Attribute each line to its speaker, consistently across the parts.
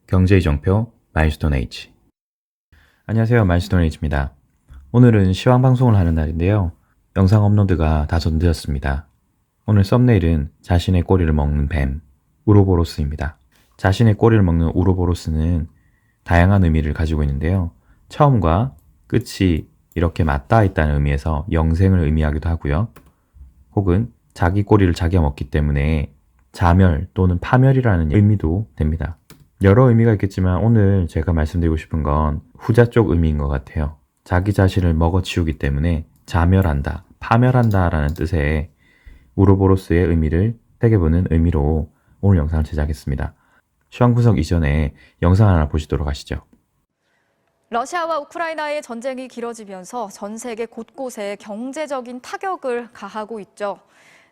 Speaker 1: 경제이정표 마일스톤 H. 안녕하세요, 마일스톤 H입니다. 오늘은 시황 방송을 하는 날인데요. 영상 업로드가 다소 늦었습니다. 오늘 썸네일은 자신의 꼬리를 먹는 뱀, 우로보로스입니다. 자신의 꼬리를 먹는 우로보로스는 다양한 의미를 가지고 있는데요. 처음과 끝이 이렇게 맞닿아 있다는 의미에서 영생을 의미하기도 하고요. 혹은 자기 꼬리를 자기가 먹기 때문에 자멸 또는 파멸이라는 의미도 됩니다. 여러 의미가 있겠지만 오늘 제가 말씀드리고 싶은 건 후자 쪽 의미인 것 같아요. 자기 자신을 먹어치우기 때문에 자멸한다, 파멸한다 라는 뜻의 우로보로스의 의미를 새겨보는 의미로 오늘 영상을 제작했습니다. 시황 분석 이전에 영상 하나 보시도록 하시죠.
Speaker 2: 러시아와 우크라이나의 전쟁이 길어지면서 전 세계 곳곳에 경제적인 타격을 가하고 있죠.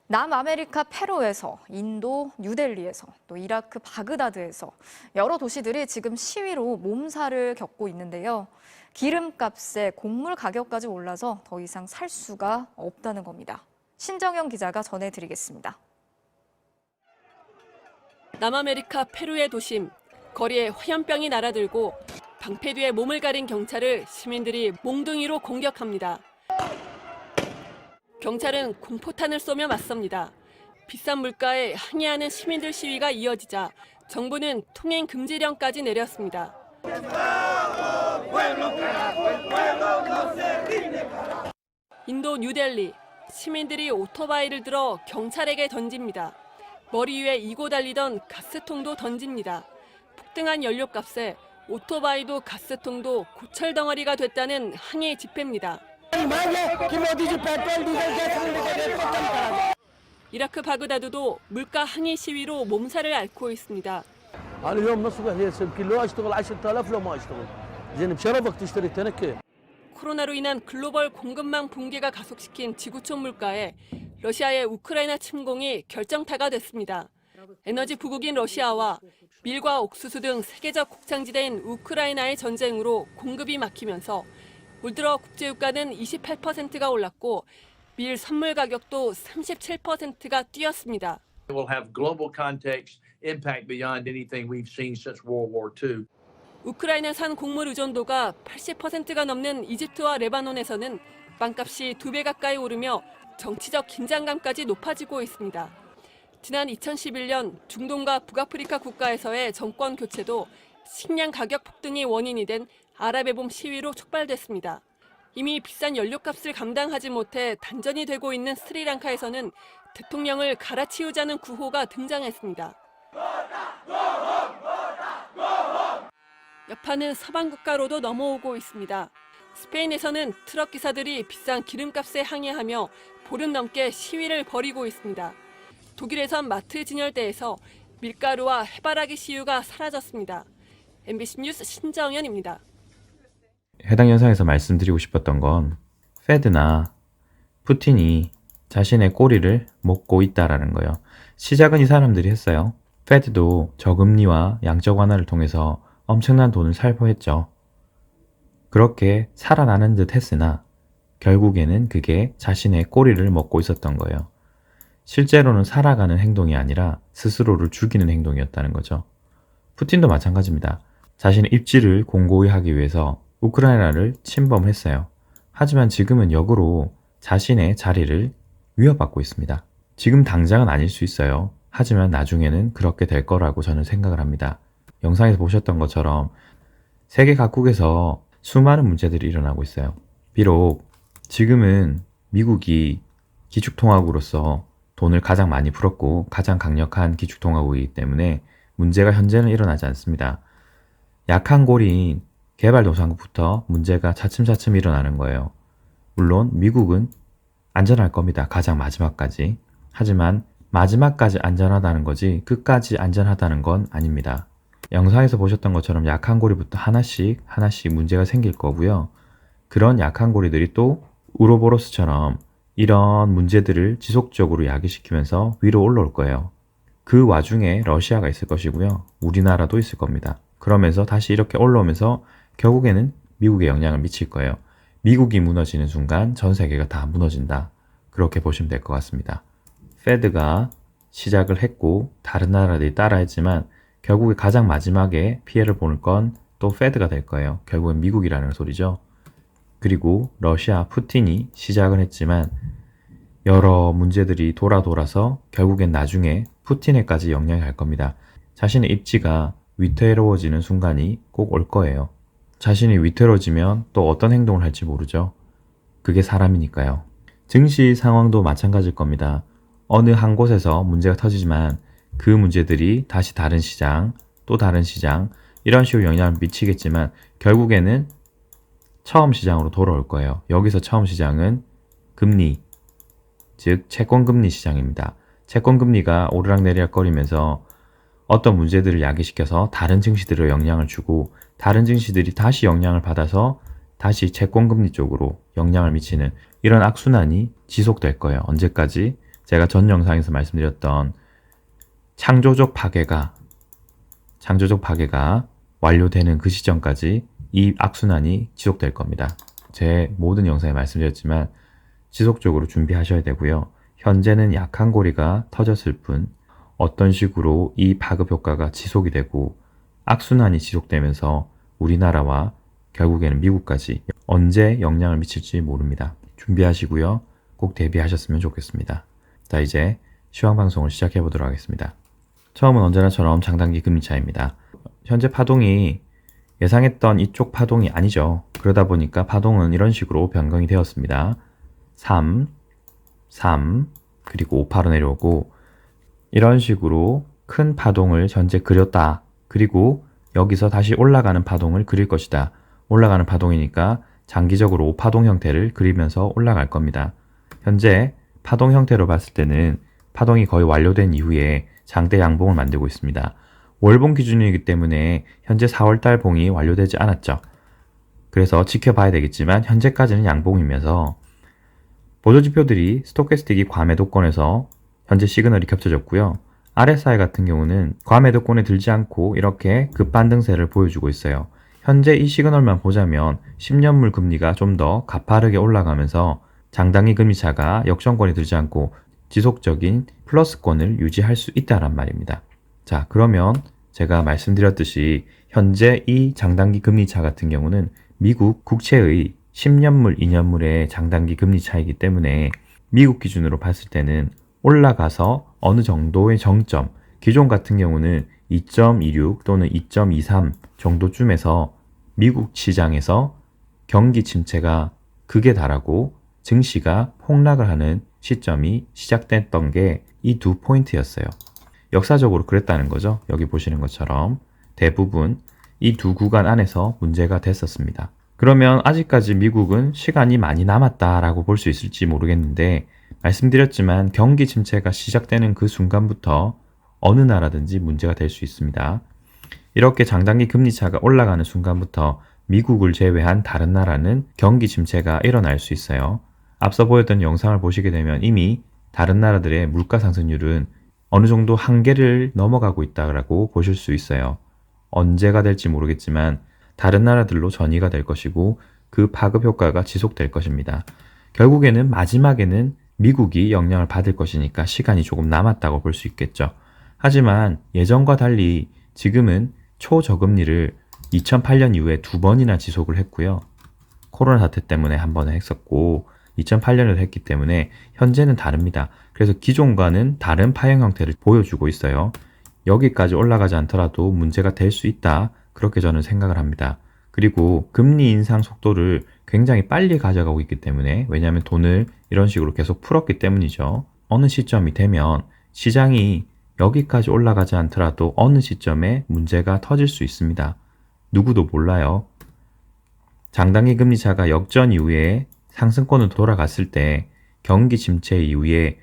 Speaker 2: 남아메리카 페루에서, 인도 뉴델리에서, 또 이라크 바그다드에서 여러 도시들이 지금 시위로 몸살을 겪고 있는데요. 기름값에 곡물 가격까지 올라서 더 이상 살 수가 없다는 겁니다. 신정영 기자가 전해드리겠습니다.
Speaker 3: 남아메리카 페루의 도심, 거리에 화염병이 날아들고 방패 뒤에 몸을 가린 경찰을 시민들이 몽둥이로 공격합니다. 경찰은 공포탄을 쏘며 맞섭니다. 비싼 물가에 항의하는 시민들 시위가 이어지자 정부는 통행 금지령까지 내렸습니다. 인도 뉴델리, 시민들이 오토바이를 들어 경찰에게 던집니다. 머리 위에 이고 달리던 가스통도 던집니다. 폭등한 연료값에 오토바이도 가스통도 고철 덩어리가 됐다는 항의 집회입니다. 이라크 바그다드도 물가 항의 시위로 몸살을 앓고 있습니다. 코로나로 인한 글로벌 공급망 붕괴가 가속시킨 지구촌 물가에 러시아의 우크라이나 침공이 결정타가 됐습니다. 에너지 부국인 러시아와 밀과 옥수수 등 세계적 곡창지대인 우크라이나의 전쟁으로 공급이 막히면서 올 들어 국제유가는 28%가 올랐고 밀 선물 가격도 37%가 뛰었습니다.
Speaker 4: It will have global context impact beyond anything we've seen since World War II.
Speaker 3: 우크라이나산 곡물 의존도가 80%가 넘는 이집트와 레바논에서는 빵값이 2배 가까이 오르며 정치적 긴장감까지 높아지고 있습니다. 지난 2011년 중동과 북아프리카 국가에서의 정권 교체도 식량 가격 폭등이 원인이 된 아랍의 봄 시위로 촉발됐습니다. 이미 비싼 연료값을 감당하지 못해 단전이 되고 있는 스리랑카에서는 대통령을 갈아치우자는 구호가 등장했습니다. 여파는 서방 국가로도 넘어오고 있습니다. 스페인에서는 트럭 기사들이 비싼 기름값에 항의하며 보름 넘게 시위를 벌이고 있습니다. 독일에선 마트 진열대에서 밀가루와 해바라기 씨유가 사라졌습니다. MBC 뉴스 신정연입니다.
Speaker 1: 해당 영상에서 말씀드리고 싶었던 건 페드나 푸틴이 자신의 꼬리를 먹고 있다라는 거예요. 시작은 이 사람들이 했어요. 페드도 저금리와 양적 완화를 통해서 엄청난 돈을 살포했죠. 그렇게 살아나는 듯 했으나 결국에는 그게 자신의 꼬리를 먹고 있었던 거예요. 실제로는 살아가는 행동이 아니라 스스로를 죽이는 행동이었다는 거죠. 푸틴도 마찬가지입니다. 자신의 입지를 공고히 하기 위해서 우크라이나를 침범했어요. 하지만 지금은 역으로 자신의 자리를 위협받고 있습니다. 지금 당장은 아닐 수 있어요. 하지만 나중에는 그렇게 될 거라고 저는 생각을 합니다. 영상에서 보셨던 것처럼 세계 각국에서 수많은 문제들이 일어나고 있어요. 비록 지금은 미국이 기축통화국으로서 돈을 가장 많이 풀었고 가장 강력한 기축통화국이기 때문에 문제가 현재는 일어나지 않습니다. 약한 고리인 개발도상국부터 문제가 차츰차츰 일어나는 거예요. 물론 미국은 안전할 겁니다. 가장 마지막까지. 하지만 마지막까지 안전하다는 거지 끝까지 안전하다는 건 아닙니다. 영상에서 보셨던 것처럼 약한 고리부터 하나씩 문제가 생길 거고요. 그런 약한 고리들이 또 우로보로스처럼 이런 문제들을 지속적으로 야기시키면서 위로 올라올 거예요. 그 와중에 러시아가 있을 것이고요. 우리나라도 있을 겁니다. 그러면서 다시 이렇게 올라오면서 결국에는 미국에 영향을 미칠 거예요. 미국이 무너지는 순간 전 세계가 다 무너진다. 그렇게 보시면 될 것 같습니다. 페드가 시작을 했고 다른 나라들이 따라했지만 결국에 가장 마지막에 피해를 보는 건 또 페드가 될 거예요. 결국엔 미국이라는 소리죠. 그리고 러시아 푸틴이 시작을 했지만 여러 문제들이 돌아서 결국엔 나중에 푸틴에까지 영향이 갈 겁니다. 자신의 입지가 위태로워지는 순간이 꼭 올 거예요. 자신이 위태로워지면 또 어떤 행동을 할지 모르죠. 그게 사람이니까요. 증시 상황도 마찬가지일 겁니다. 어느 한 곳에서 문제가 터지지만 그 문제들이 다시 다른 시장, 또 다른 시장, 이런 식으로 영향을 미치겠지만 결국에는 처음 시장으로 돌아올 거예요. 여기서 처음 시장은 금리, 즉 채권금리 시장입니다. 채권금리가 오르락내리락거리면서 어떤 문제들을 야기시켜서 다른 증시들에 영향을 주고 다른 증시들이 다시 영향을 받아서 다시 채권금리 쪽으로 영향을 미치는 이런 악순환이 지속될 거예요. 언제까지? 제가 전 영상에서 말씀드렸던 창조적 파괴가 완료되는 그 시점까지 이 악순환이 지속될 겁니다. 제 모든 영상에 말씀드렸지만 지속적으로 준비하셔야 되고요. 현재는 약한 고리가 터졌을 뿐 어떤 식으로 이 파급 효과가 지속이 되고 악순환이 지속되면서 우리나라와 결국에는 미국까지 언제 영향을 미칠지 모릅니다. 준비하시고요. 꼭 대비하셨으면 좋겠습니다. 자, 이제 시황방송을 시작해 보도록 하겠습니다. 처음은 언제나처럼 장단기 금리차입니다. 현재 파동이 예상했던 이쪽 파동이 아니죠. 그러다 보니까 파동은 이런 식으로 변경이 되었습니다. 3, 그리고 5파로 내려오고 이런 식으로 큰 파동을 현재 그렸다. 그리고 여기서 다시 올라가는 파동을 그릴 것이다. 올라가는 파동이니까 장기적으로 5파동 형태를 그리면서 올라갈 겁니다. 현재 파동 형태로 봤을 때는 파동이 거의 완료된 이후에 장대 양봉을 만들고 있습니다. 월봉 기준이기 때문에 현재 4월달 봉이 완료되지 않았죠. 그래서 지켜봐야 되겠지만 현재까지는 양봉이면서 보조지표들이 스토캐스틱이 과매도권에서 현재 시그널이 겹쳐졌고요. RSI 같은 경우는 과매도권에 들지 않고 이렇게 급반등세를 보여주고 있어요. 현재 이 시그널만 보자면 10년물 금리가 좀 더 가파르게 올라가면서 장단기 금리차가 역전권에 들지 않고 지속적인 플러스권을 유지할 수 있다란 말입니다. 자, 그러면 제가 말씀드렸듯이 현재 이 장단기 금리차 같은 경우는 미국 국채의 10년물, 2년물의 장단기 금리차이기 때문에 미국 기준으로 봤을 때는 올라가서 어느 정도의 정점, 기존 같은 경우는 2.26 또는 2.23 정도쯤에서 미국 시장에서 경기 침체가 극에 달하고 증시가 폭락을 하는 시점이 시작됐던 게 이 두 포인트였어요. 역사적으로 그랬다는 거죠. 여기 보시는 것처럼 대부분 이 두 구간 안에서 문제가 됐었습니다. 그러면 아직까지 미국은 시간이 많이 남았다라고 볼 수 있을지 모르겠는데 말씀드렸지만 경기 침체가 시작되는 그 순간부터 어느 나라든지 문제가 될 수 있습니다. 이렇게 장단기 금리차가 올라가는 순간부터 미국을 제외한 다른 나라는 경기 침체가 일어날 수 있어요. 앞서 보였던 영상을 보시게 되면 이미 다른 나라들의 물가 상승률은 어느 정도 한계를 넘어가고 있다고 보실 수 있어요. 언제가 될지 모르겠지만 다른 나라들로 전이가 될 것이고 그 파급 효과가 지속될 것입니다. 결국에는 마지막에는 미국이 영향을 받을 것이니까 시간이 조금 남았다고 볼 수 있겠죠. 하지만 예전과 달리 지금은 초저금리를 2008년 이후에 2번이나 지속을 했고요. 코로나 사태 때문에 한 번 했었고 2008년에도 했기 때문에 현재는 다릅니다. 그래서 기존과는 다른 파형 형태를 보여주고 있어요. 여기까지 올라가지 않더라도 문제가 될 수 있다. 그렇게 저는 생각을 합니다. 그리고 금리 인상 속도를 굉장히 빨리 가져가고 있기 때문에 왜냐하면 돈을 이런 식으로 계속 풀었기 때문이죠. 어느 시점이 되면 시장이 여기까지 올라가지 않더라도 어느 시점에 문제가 터질 수 있습니다. 누구도 몰라요. 장단기 금리차가 역전 이후에 상승권으로 돌아갔을 때 경기 침체 이후에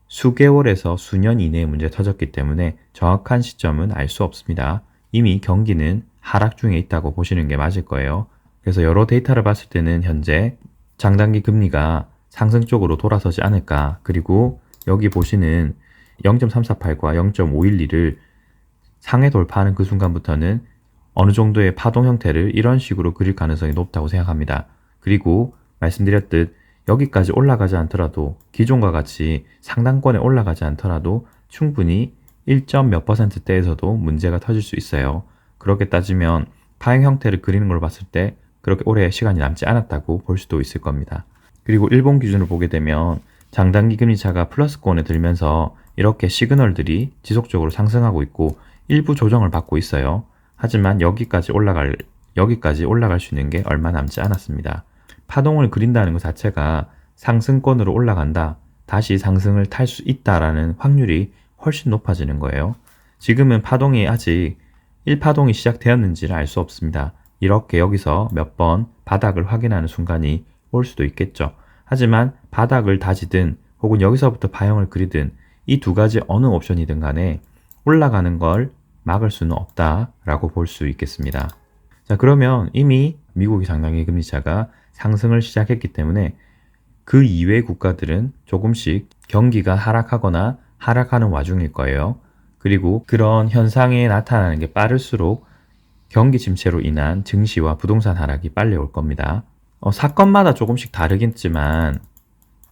Speaker 1: 수개월에서 수년 이내에 문제 터졌기 때문에 정확한 시점은 알 수 없습니다. 이미 경기는 하락 중에 있다고 보시는 게 맞을 거예요. 그래서 여러 데이터를 봤을 때는 현재 장단기 금리가 상승 쪽으로 돌아서지 않을까. 그리고 여기 보시는 0.348과 0.512를 상해 돌파하는 그 순간부터는 어느 정도의 파동 형태를 이런 식으로 그릴 가능성이 높다고 생각합니다. 그리고 말씀드렸듯 여기까지 올라가지 않더라도 기존과 같이 상단권에 올라가지 않더라도 충분히 1점 몇 %대에서도 문제가 터질 수 있어요. 그렇게 따지면 파행 형태를 그리는 걸 봤을 때 그렇게 오래 시간이 남지 않았다고 볼 수도 있을 겁니다. 그리고 일본 기준으로 보게 되면 장단기 금리차가 플러스권에 들면서 이렇게 시그널들이 지속적으로 상승하고 있고 일부 조정을 받고 있어요. 하지만 여기까지 올라갈 수 있는 게 얼마 남지 않았습니다. 파동을 그린다는 것 자체가 상승권으로 올라간다, 다시 상승을 탈 수 있다라는 확률이 훨씬 높아지는 거예요. 지금은 파동이 아직 1파동이 시작되었는지를 알 수 없습니다. 이렇게 여기서 몇 번 바닥을 확인하는 순간이 올 수도 있겠죠. 하지만 바닥을 다지든 혹은 여기서부터 파형을 그리든 이 두 가지 어느 옵션이든 간에 올라가는 걸 막을 수는 없다라고 볼 수 있겠습니다. 자, 그러면 이미 미국의 장단기 금리차가 상승을 시작했기 때문에 그 이외의 국가들은 조금씩 경기가 하락하거나 하락하는 와중일 거예요. 그리고 그런 현상이 나타나는 게 빠를수록 경기 침체로 인한 증시와 부동산 하락이 빨리 올 겁니다. 사건마다 조금씩 다르겠지만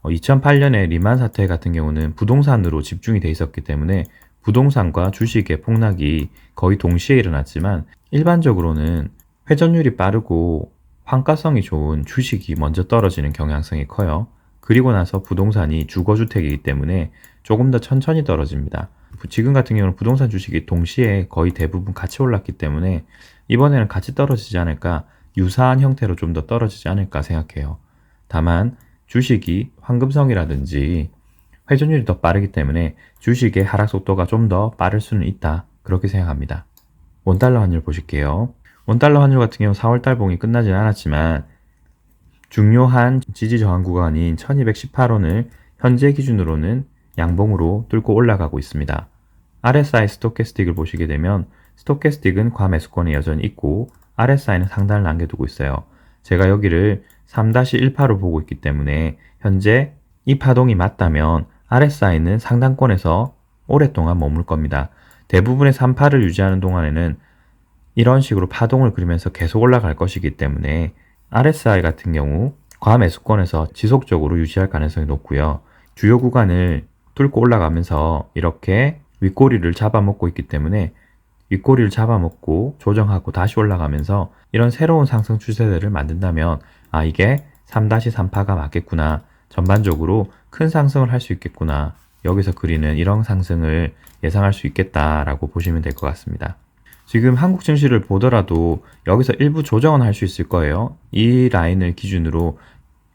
Speaker 1: 2008년에 리만 사태 같은 경우는 부동산으로 집중이 돼 있었기 때문에 부동산과 주식의 폭락이 거의 동시에 일어났지만 일반적으로는 회전율이 빠르고 환가성이 좋은 주식이 먼저 떨어지는 경향성이 커요. 그리고 나서 부동산이 주거주택이기 때문에 조금 더 천천히 떨어집니다. 지금 같은 경우는 부동산 주식이 동시에 거의 대부분 같이 올랐기 때문에 이번에는 같이 떨어지지 않을까, 유사한 형태로 좀 더 떨어지지 않을까 생각해요. 다만 주식이 황금성이라든지 회전율이 더 빠르기 때문에 주식의 하락 속도가 좀 더 빠를 수는 있다, 그렇게 생각합니다. 원달러 환율 보실게요. 원달러 환율 같은 경우 4월달 봉이 끝나진 않았지만 중요한 지지 저항 구간인 1218원을 현재 기준으로는 양봉으로 뚫고 올라가고 있습니다. RSI 스토캐스틱을 보시게 되면 스토캐스틱은 과매수권에 여전히 있고 RSI는 상단을 남겨두고 있어요. 제가 여기를 3-18로 보고 있기 때문에 현재 이 파동이 맞다면 RSI는 상단권에서 오랫동안 머물 겁니다. 대부분의 3파를 유지하는 동안에는 이런 식으로 파동을 그리면서 계속 올라갈 것이기 때문에 RSI 같은 경우 과매수권에서 지속적으로 유지할 가능성이 높고요. 주요 구간을 뚫고 올라가면서 이렇게 윗꼬리를 잡아먹고 있기 때문에 윗꼬리를 잡아먹고 조정하고 다시 올라가면서 이런 새로운 상승 추세들을 만든다면 이게 3-3파가 맞겠구나, 전반적으로 큰 상승을 할 수 있겠구나, 여기서 그리는 이런 상승을 예상할 수 있겠다라고 보시면 될 것 같습니다. 지금 한국 증시를 보더라도 여기서 일부 조정은 할 수 있을 거예요. 이 라인을 기준으로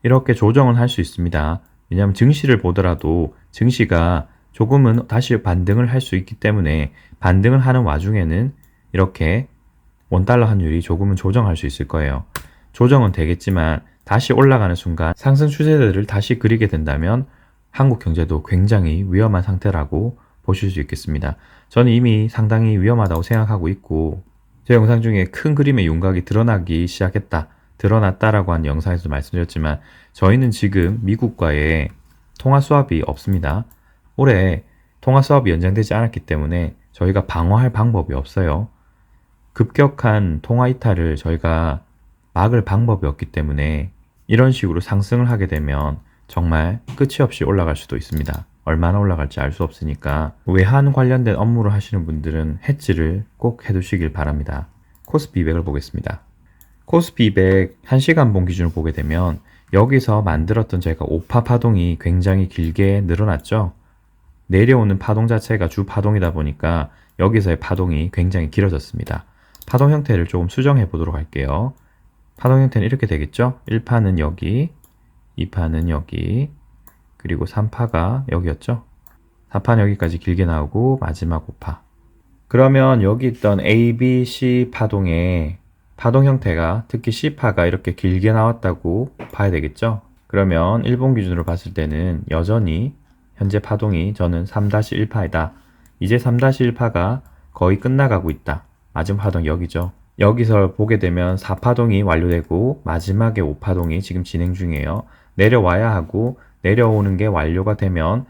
Speaker 1: 이렇게 조정은 할 수 있습니다. 왜냐하면 증시를 보더라도 증시가 조금은 다시 반등을 할 수 있기 때문에 반등을 하는 와중에는 이렇게 원달러 환율이 조금은 조정할 수 있을 거예요. 조정은 되겠지만 다시 올라가는 순간 상승 추세들을 다시 그리게 된다면 한국 경제도 굉장히 위험한 상태라고 보실 수 있겠습니다. 저는 이미 상당히 위험하다고 생각하고 있고 제 영상 중에 큰 그림의 윤곽이 드러나기 시작했다, 드러났다라고 한 영상에서 말씀드렸지만 저희는 지금 미국과의 통화 수합이 없습니다. 올해 통화 수합이 연장되지 않았기 때문에 저희가 방어할 방법이 없어요. 급격한 통화 이탈을 저희가 막을 방법이 없기 때문에 이런 식으로 상승을 하게 되면 정말 끝이 없이 올라갈 수도 있습니다. 얼마나 올라갈지 알 수 없으니까 외환 관련된 업무를 하시는 분들은 해지를 꼭 해두시길 바랍니다. 코스피 200을 보겠습니다. 코스피 200 1시간 봉 기준으로 보게 되면 여기서 만들었던 저희가 5파 파동이 굉장히 길게 늘어났죠. 내려오는 파동 자체가 주 파동이다 보니까 여기서의 파동이 굉장히 길어졌습니다. 파동 형태를 조금 수정해 보도록 할게요. 파동 형태는 이렇게 되겠죠. 1파는 여기, 2파는 여기, 그리고 3파가 여기였죠. 4파는 여기까지 길게 나오고 마지막 5파. 그러면 여기 있던 A, B, C 파동의 파동 형태가 특히 C파가 이렇게 길게 나왔다고 봐야 되겠죠. 그러면 일본 기준으로 봤을 때는 여전히 현재 파동이 저는 3-1파이다. 이제 3-1파가 거의 끝나가고 있다. 마지막 파동 여기죠. 여기서 보게 되면 4파동이 완료되고 마지막에 5파동이 지금 진행 중이에요. 내려와야 하고 내려오는 게 완료가 되면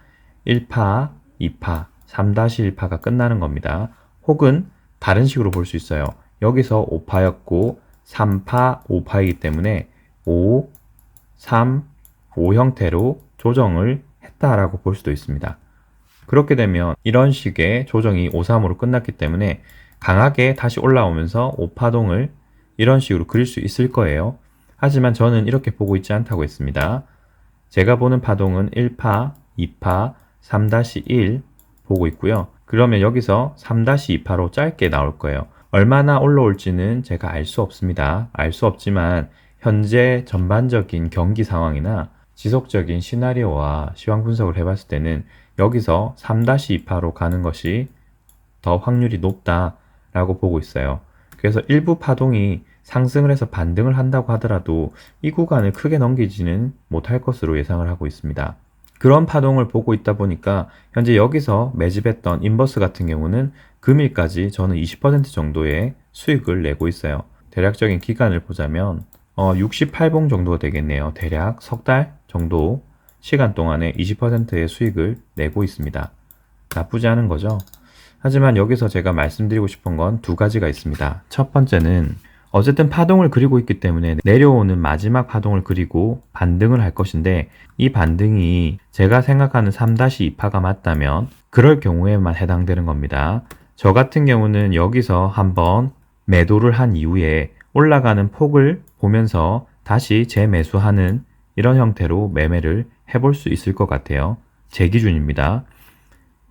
Speaker 1: 1파, 2파, 3-1파가 끝나는 겁니다. 혹은 다른 식으로 볼 수 있어요. 여기서 5파였고 3파, 5파이기 때문에 5, 3, 5 형태로 조정을 했다라고 볼 수도 있습니다. 그렇게 되면 이런 식의 조정이 5-3으로 끝났기 때문에 강하게 다시 올라오면서 5파동을 이런 식으로 그릴 수 있을 거예요. 하지만 저는 이렇게 보고 있지 않다고 했습니다. 제가 보는 파동은 1파, 2파, 3-1 보고 있고요. 그러면 여기서 3-2파로 짧게 나올 거예요. 얼마나 올라올지는 제가 알 수 없습니다. 알 수 없지만 현재 전반적인 경기 상황이나 지속적인 시나리오와 시황 분석을 해봤을 때는 여기서 3-2파로 가는 것이 더 확률이 높다라고 보고 있어요. 그래서 일부 파동이 상승을 해서 반등을 한다고 하더라도 이 구간을 크게 넘기지는 못할 것으로 예상을 하고 있습니다. 그런 파동을 보고 있다 보니까 현재 여기서 매집했던 인버스 같은 경우는 금일까지 저는 20% 정도의 수익을 내고 있어요. 대략적인 기간을 보자면 68봉 정도가 되겠네요. 대략 석 달 정도 시간 동안에 20%의 수익을 내고 있습니다. 나쁘지 않은 거죠. 하지만 여기서 제가 말씀드리고 싶은 건 두 가지가 있습니다. 첫 번째는 어쨌든 파동을 그리고 있기 때문에 내려오는 마지막 파동을 그리고 반등을 할 것인데 이 반등이 제가 생각하는 3-2파가 맞다면 그럴 경우에만 해당되는 겁니다. 저 같은 경우는 여기서 한번 매도를 한 이후에 올라가는 폭을 보면서 다시 재매수하는 이런 형태로 매매를 해볼 수 있을 것 같아요. 제 기준입니다.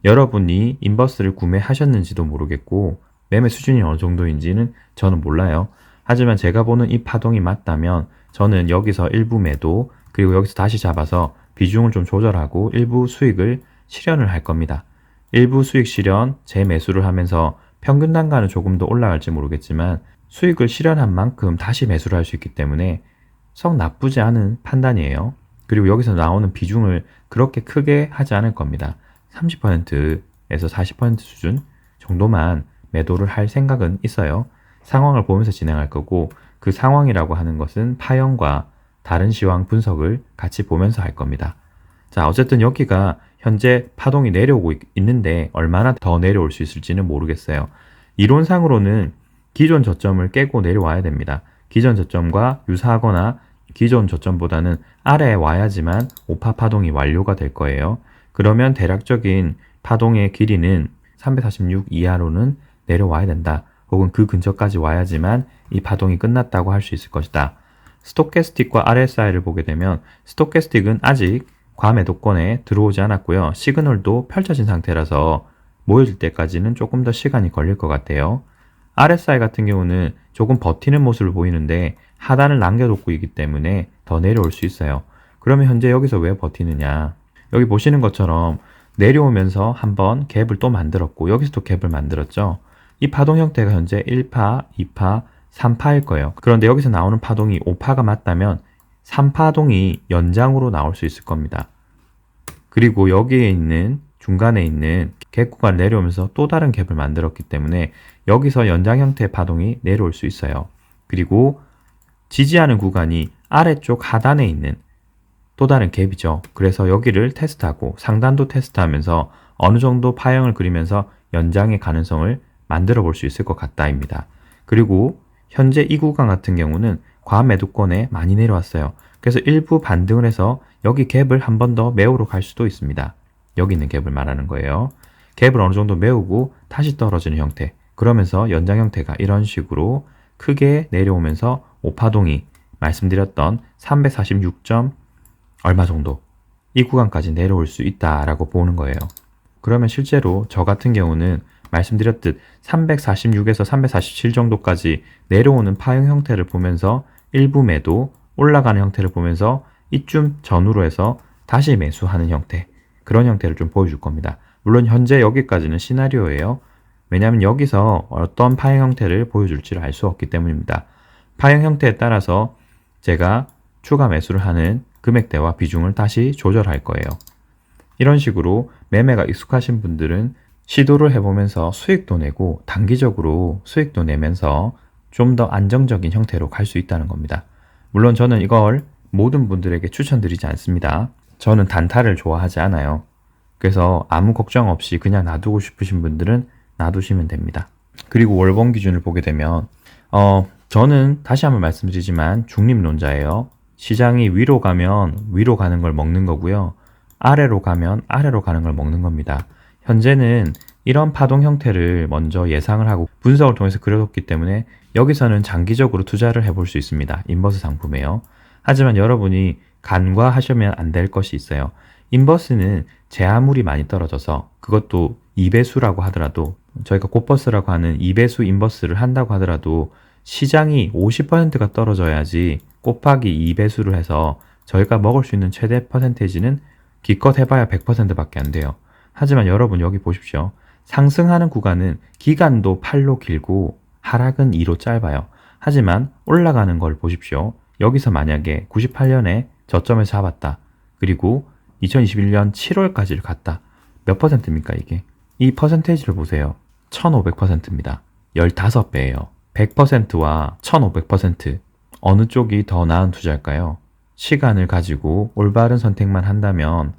Speaker 1: 여러분이 인버스를 구매하셨는지도 모르겠고 매매 수준이 어느 정도인지는 저는 몰라요. 하지만 제가 보는 이 파동이 맞다면 저는 여기서 일부 매도 그리고 여기서 다시 잡아서 비중을 좀 조절하고 일부 수익을 실현을 할 겁니다. 일부 수익 실현, 재매수를 하면서 평균 단가는 조금 더 올라갈지 모르겠지만 수익을 실현한 만큼 다시 매수를 할 수 있기 때문에 썩 나쁘지 않은 판단이에요. 그리고 여기서 나오는 비중을 그렇게 크게 하지 않을 겁니다. 30%에서 40% 수준 정도만 매도를 할 생각은 있어요. 상황을 보면서 진행할 거고 그 상황이라고 하는 것은 파형과 다른 시황 분석을 같이 보면서 할 겁니다. 자, 어쨌든 여기가 현재 파동이 내려오고 있는데 얼마나 더 내려올 수 있을지는 모르겠어요. 이론상으로는 기존 저점을 깨고 내려와야 됩니다. 기존 저점과 유사하거나 기존 저점보다는 아래에 와야지만 5파 파동이 완료가 될 거예요. 그러면 대략적인 파동의 길이는 346 이하로는 내려와야 된다. 혹은 그 근처까지 와야지만 이 파동이 끝났다고 할 수 있을 것이다. 스토캐스틱과 RSI를 보게 되면 스토캐스틱은 아직 과매도권에 들어오지 않았고요. 시그널도 펼쳐진 상태라서 모여질 때까지는 조금 더 시간이 걸릴 것 같아요. RSI 같은 경우는 조금 버티는 모습을 보이는데 하단을 남겨놓고 있기 때문에 더 내려올 수 있어요. 그러면 현재 여기서 왜 버티느냐? 여기 보시는 것처럼 내려오면서 한번 갭을 또 만들었고 여기서 또 갭을 만들었죠. 이 파동 형태가 현재 1파, 2파, 3파일 거예요. 그런데 여기서 나오는 파동이 5파가 맞다면 3파동이 연장으로 나올 수 있을 겁니다. 그리고 여기에 있는 중간에 있는 갭 구간을 내려오면서 또 다른 갭을 만들었기 때문에 여기서 연장 형태의 파동이 내려올 수 있어요. 그리고 지지하는 구간이 아래쪽 하단에 있는 또 다른 갭이죠. 그래서 여기를 테스트하고 상단도 테스트하면서 어느 정도 파형을 그리면서 연장의 가능성을 만들어 볼 수 있을 것 같다입니다. 그리고 현재 이 구간 같은 경우는 과매도권에 많이 내려왔어요. 그래서 일부 반등을 해서 여기 갭을 한 번 더 메우러 갈 수도 있습니다. 여기 있는 갭을 말하는 거예요. 갭을 어느 정도 메우고 다시 떨어지는 형태. 그러면서 연장 형태가 이런 식으로 크게 내려오면서 5파동이 말씀드렸던 346점 얼마 정도 이 구간까지 내려올 수 있다라고 보는 거예요. 그러면 실제로 저 같은 경우는 말씀드렸듯 346에서 347 정도까지 내려오는 파형 형태를 보면서 일부 매도 올라가는 형태를 보면서 이쯤 전후로 해서 다시 매수하는 형태 그런 형태를 좀 보여줄 겁니다. 물론 현재 여기까지는 시나리오예요. 왜냐하면 여기서 어떤 파형 형태를 보여줄지를 알 수 없기 때문입니다. 파형 형태에 따라서 제가 추가 매수를 하는 금액대와 비중을 다시 조절할 거예요. 이런 식으로 매매가 익숙하신 분들은 시도를 해보면서 수익도 내고 단기적으로 수익도 내면서 좀 더 안정적인 형태로 갈 수 있다는 겁니다. 물론 저는 이걸 모든 분들에게 추천드리지 않습니다. 저는 단타를 좋아하지 않아요. 그래서 아무 걱정 없이 그냥 놔두고 싶으신 분들은 놔두시면 됩니다. 그리고 월봉 기준을 보게 되면 저는 다시 한번 말씀드리지만 중립론자예요. 시장이 위로 가면 위로 가는 걸 먹는 거고요. 아래로 가면 아래로 가는 걸 먹는 겁니다. 현재는 이런 파동 형태를 먼저 예상을 하고 분석을 통해서 그려뒀기 때문에 여기서는 장기적으로 투자를 해볼 수 있습니다. 인버스 상품에요. 하지만 여러분이 간과하시면 안 될 것이 있어요. 인버스는 제화물이 많이 떨어져서 그것도 2배수라고 하더라도 저희가 곧버스라고 하는 2배수 인버스를 한다고 하더라도 시장이 50%가 떨어져야지 곱하기 2배수를 해서 저희가 먹을 수 있는 최대 퍼센테이지는 기껏 해봐야 100%밖에 안 돼요. 하지만 여러분 여기 보십시오. 상승하는 구간은 기간도 8로 길고 하락은 2로 짧아요. 하지만 올라가는 걸 보십시오. 여기서 만약에 98년에 저점에서 잡았다. 그리고 2021년 7월까지를 갔다. 몇 퍼센트입니까 이게? 이 퍼센테이지를 보세요. 1500%입니다. 15배예요. 100%와 1500% 어느 쪽이 더 나은 투자일까요? 시간을 가지고 올바른 선택만 한다면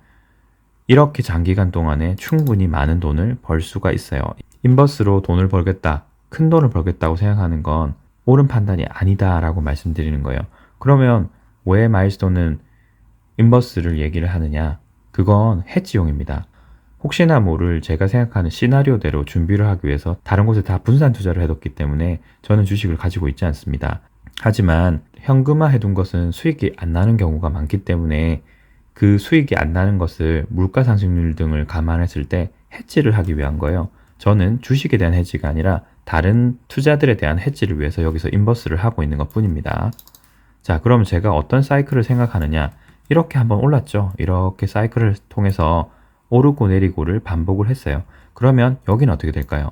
Speaker 1: 이렇게 장기간 동안에 충분히 많은 돈을 벌 수가 있어요. 인버스로 돈을 벌겠다, 큰 돈을 벌겠다고 생각하는 건 옳은 판단이 아니다라고 말씀드리는 거예요. 그러면 왜 마일스톤은 인버스를 얘기를 하느냐? 그건 해지용입니다. 혹시나 모를 제가 생각하는 시나리오대로 준비를 하기 위해서 다른 곳에 다 분산 투자를 해뒀기 때문에 저는 주식을 가지고 있지 않습니다. 하지만 현금화 해둔 것은 수익이 안 나는 경우가 많기 때문에 그 수익이 안 나는 것을 물가 상승률 등을 감안했을 때 해지를 하기 위한 거예요. 저는 주식에 대한 해지가 아니라 다른 투자들에 대한 해지를 위해서 여기서 인버스를 하고 있는 것 뿐입니다. 자, 그럼 제가 어떤 사이클을 생각하느냐? 이렇게 한번 올랐죠. 이렇게 사이클을 통해서 오르고 내리고를 반복을 했어요. 그러면 여기는 어떻게 될까요?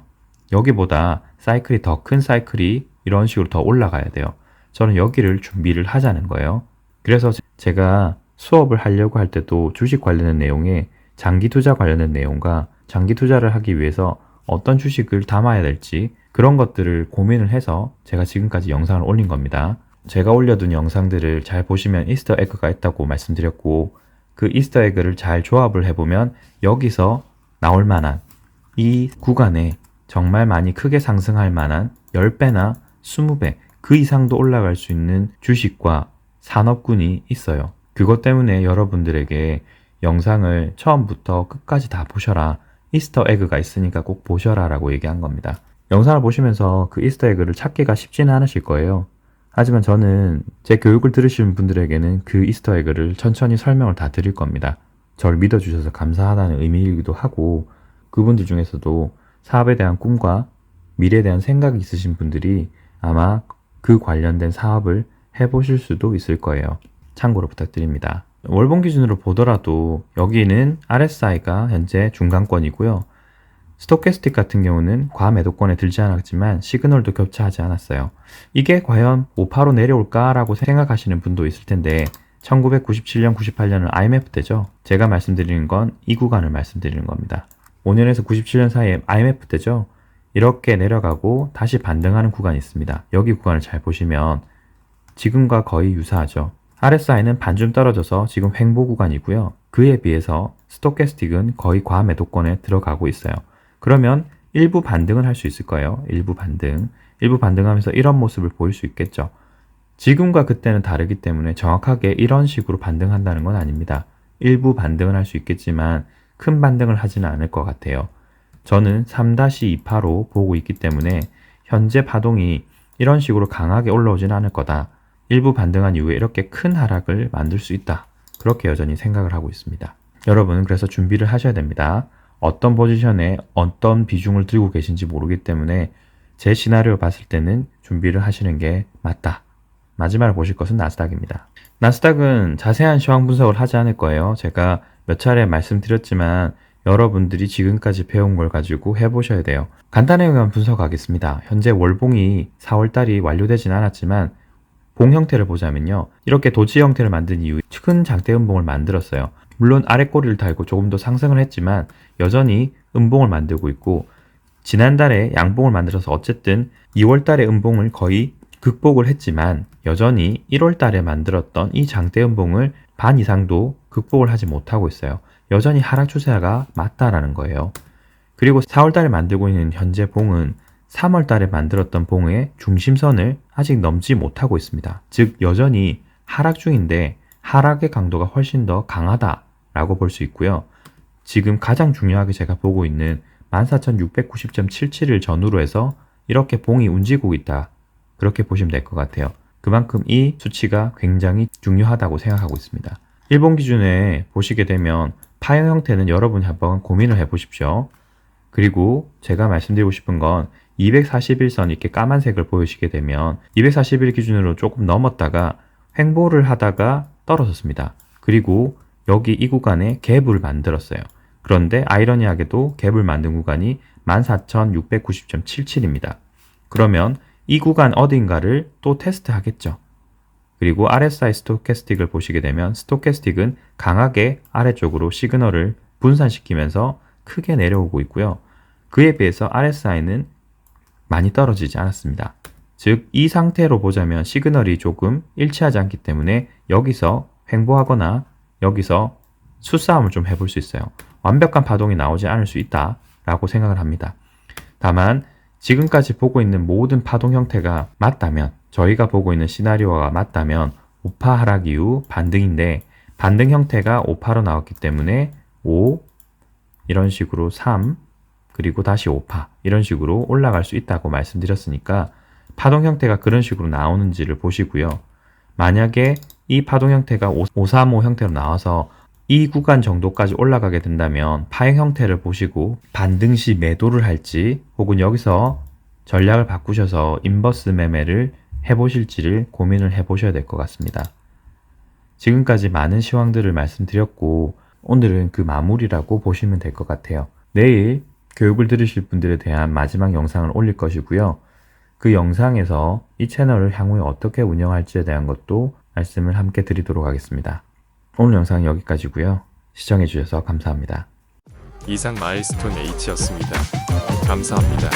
Speaker 1: 여기보다 사이클이 더 큰 사이클이 이런 식으로 더 올라가야 돼요. 저는 여기를 준비를 하자는 거예요. 그래서 제가 수업을 하려고 할 때도 주식 관련된 내용에 장기 투자 관련된 내용과 장기 투자를 하기 위해서 어떤 주식을 담아야 될지 그런 것들을 고민을 해서 제가 지금까지 영상을 올린 겁니다. 제가 올려둔 영상들을 잘 보시면 이스터 에그가 있다고 말씀드렸고 그 이스터 에그를 잘 조합을 해보면 여기서 나올 만한 이 구간에 정말 많이 크게 상승할 만한 10배나 20배 그 이상도 올라갈 수 있는 주식과 산업군이 있어요. 그것 때문에 여러분들에게 영상을 처음부터 끝까지 다 보셔라. 이스터 에그가 있으니까 꼭 보셔라 라고 얘기한 겁니다. 영상을 보시면서 그 이스터 에그를 찾기가 쉽지는 않으실 거예요. 하지만 저는 제 교육을 들으시는 분들에게는 그 이스터 에그를 천천히 설명을 다 드릴 겁니다. 저를 믿어주셔서 감사하다는 의미이기도 하고 그분들 중에서도 사업에 대한 꿈과 미래에 대한 생각이 있으신 분들이 아마 그 관련된 사업을 해보실 수도 있을 거예요. 참고로 부탁드립니다. 월봉 기준으로 보더라도 여기는 RSI가 현재 중간권이고요. 스토캐스틱 같은 경우는 과매도권에 들지 않았지만 시그널도 겹쳐하지 않았어요. 이게 과연 5%로 내려올까라고 생각하시는 분도 있을 텐데 1997년, 98년은 IMF 때죠. 제가 말씀드리는 건 이 구간을 말씀드리는 겁니다. 5년에서 97년 사이에 IMF 때죠. 이렇게 내려가고 다시 반등하는 구간이 있습니다. 여기 구간을 잘 보시면 지금과 거의 유사하죠. RSI는 반쯤 떨어져서 지금 횡보 구간이고요. 그에 비해서 스토캐스틱은 거의 과매도권에 들어가고 있어요. 그러면 일부 반등은 할 수 있을 거예요. 일부 반등하면서 이런 모습을 보일 수 있겠죠. 지금과 그때는 다르기 때문에 정확하게 이런 식으로 반등한다는 건 아닙니다. 일부 반등은 할 수 있겠지만 큰 반등을 하지는 않을 것 같아요. 저는 3-2파로 보고 있기 때문에 현재 파동이 이런 식으로 강하게 올라오지는 않을 거다. 일부 반등한 이후에 이렇게 큰 하락을 만들 수 있다. 그렇게 여전히 생각을 하고 있습니다. 여러분은 그래서 준비를 하셔야 됩니다. 어떤 포지션에 어떤 비중을 들고 계신지 모르기 때문에 제 시나리오 봤을 때는 준비를 하시는 게 맞다. 마지막으로 보실 것은 나스닥입니다. 나스닥은 자세한 시황 분석을 하지 않을 거예요. 제가 몇 차례 말씀드렸지만 여러분들이 지금까지 배운 걸 가지고 해보셔야 돼요. 간단하게만 분석하겠습니다. 현재 월봉이 4월달이 완료되진 않았지만 봉 형태를 보자면요. 이렇게 도치 형태를 만든 이후에 큰 장대 음봉을 만들었어요. 물론 아래 꼬리를 달고 조금 더 상승을 했지만 여전히 음봉을 만들고 있고 지난달에 양봉을 만들어서 어쨌든 2월달에 음봉을 거의 극복을 했지만 여전히 1월달에 만들었던 이 장대 음봉을 반 이상도 극복을 하지 못하고 있어요. 여전히 하락 추세가 맞다라는 거예요. 그리고 4월달에 만들고 있는 현재 봉은 3월달에 만들었던 봉의 중심선을 아직 넘지 못하고 있습니다. 즉 여전히 하락 중인데 하락의 강도가 훨씬 더 강하다라고 볼 수 있고요. 지금 가장 중요하게 제가 보고 있는 14,690.77을 전후로 해서 이렇게 봉이 움직이고 있다. 그렇게 보시면 될 것 같아요. 그만큼 이 수치가 굉장히 중요하다고 생각하고 있습니다. 일본 기준에 보시게 되면 파형 형태는 여러분이 한번 고민을 해보십시오. 그리고 제가 말씀드리고 싶은 건 241선 이렇게 까만색을 보이시게 되면 241 기준으로 조금 넘었다가 횡보를 하다가 떨어졌습니다. 그리고 여기 이 구간에 갭을 만들었어요. 그런데 아이러니하게도 갭을 만든 구간이 14,690.77입니다. 그러면 이 구간 어딘가를 또 테스트 하겠죠. 그리고 RSI 스토캐스틱을 보시게 되면 스토캐스틱은 강하게 아래쪽으로 시그널을 분산시키면서 크게 내려오고 있고요. 그에 비해서 RSI는 많이 떨어지지 않았습니다. 즉, 이 상태로 보자면 시그널이 조금 일치하지 않기 때문에 여기서 횡보하거나 여기서 수싸움을 좀 해볼 수 있어요. 완벽한 파동이 나오지 않을 수 있다라고 생각을 합니다. 다만 지금까지 보고 있는 모든 파동 형태가 맞다면, 저희가 보고 있는 시나리오가 맞다면 5파 하락 이후 반등인데, 반등 형태가 5파로 나왔기 때문에 5, 이런 식으로 3, 그리고 다시 5파 이런 식으로 올라갈 수 있다고 말씀드렸으니까 파동 형태가 그런 식으로 나오는지를 보시고요. 만약에 이 파동 형태가 535 형태로 나와서 이 구간 정도까지 올라가게 된다면 파행 형태를 보시고 반등 시 매도를 할지 혹은 여기서 전략을 바꾸셔서 인버스 매매를 해보실지를 고민을 해보셔야 될 것 같습니다. 지금까지 많은 시황들을 말씀드렸고 오늘은 그 마무리라고 보시면 될 것 같아요. 내일 교육을 들으실 분들에 대한 마지막 영상을 올릴 것이고요. 그 영상에서 이 채널을 향후에 어떻게 운영할지에 대한 것도 말씀을 함께 드리도록 하겠습니다. 오늘 영상은 여기까지고요. 시청해주셔서 감사합니다.
Speaker 5: 이상 마일스톤 H였습니다. 감사합니다.